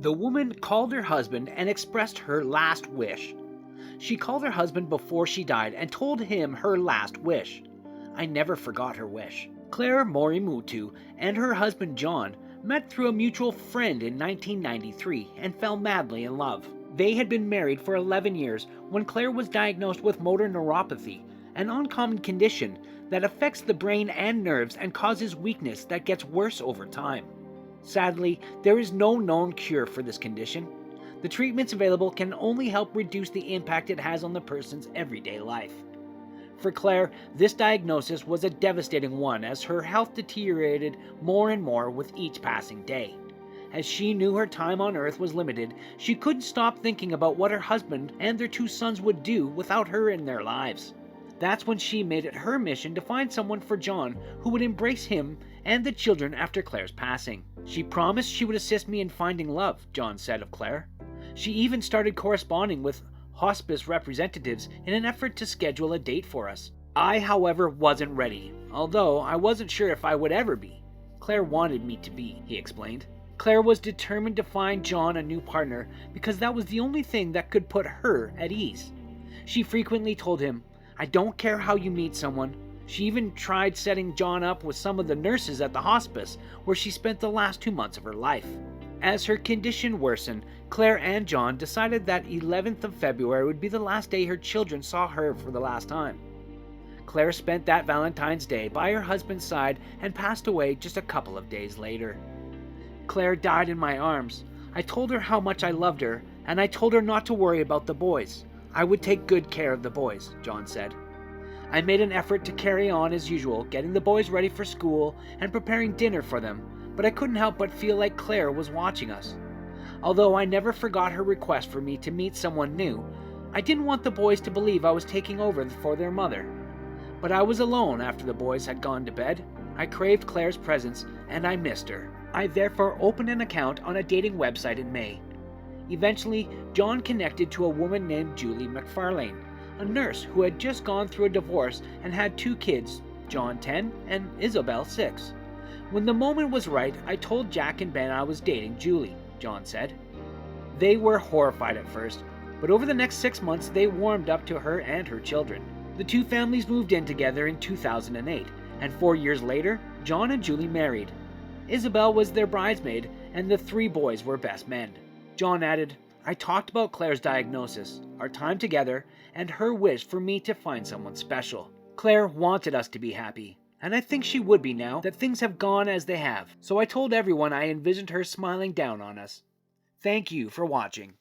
The woman called her husband and expressed her last wish. She called her husband before she died and told him her last wish. I never forgot her wish. Claire Morimutu and her husband John met through a mutual friend in 1993 and fell madly in love. They had been married for 11 years when Claire was diagnosed with motor neuropathy, an uncommon condition that affects the brain and nerves and causes weakness that gets worse over time. Sadly, there is no known cure for this condition. The treatments available can only help reduce the impact it has on the person's everyday life. For Claire, this diagnosis was a devastating one as her health deteriorated more and more with each passing day. As she knew her time on Earth was limited, she couldn't stop thinking about what her husband and their 2 sons would do without her in their lives. That's when she made it her mission to find someone for John who would embrace him and the children after Claire's passing. She promised she would assist me in finding love, John said of Claire. She even started corresponding with hospice representatives in an effort to schedule a date for us. I, however, wasn't ready, although I wasn't sure if I would ever be. Claire wanted me to be, he explained. Claire was determined to find John a new partner because that was the only thing that could put her at ease. She frequently told him, "I don't care how you meet someone." She even tried setting John up with some of the nurses at the hospice where she spent the last 2 months of her life. As her condition worsened, Claire and John decided that 11th of February would be the last day her children saw her for the last time. Claire spent that Valentine's Day by her husband's side and passed away just a couple of days later. Claire died in my arms. I told her how much I loved her, and I told her not to worry about the boys. I would take good care of the boys, John said. I made an effort to carry on as usual, getting the boys ready for school and preparing dinner for them, but I couldn't help but feel like Claire was watching us. Although I never forgot her request for me to meet someone new, I didn't want the boys to believe I was taking over for their mother. But I was alone after the boys had gone to bed. I craved Claire's presence, and I missed her. I therefore opened an account on a dating website in May. Eventually, John connected to a woman named Julie McFarlane, a nurse who had just gone through a divorce and had 2 kids, John 10 and Isabel 6. When the moment was right, I told Jack and Ben I was dating Julie, John said. They were horrified at first, but over the next 6 months they warmed up to her and her children. The 2 families moved in together in 2008, and 4 years later, John and Julie married. Isabel was their bridesmaid, and the 3 boys were best men. John added, I talked about Claire's diagnosis, our time together, and her wish for me to find someone special. Claire wanted us to be happy, and I think she would be now that things have gone as they have, so I told everyone I envisioned her smiling down on us. Thank you for watching.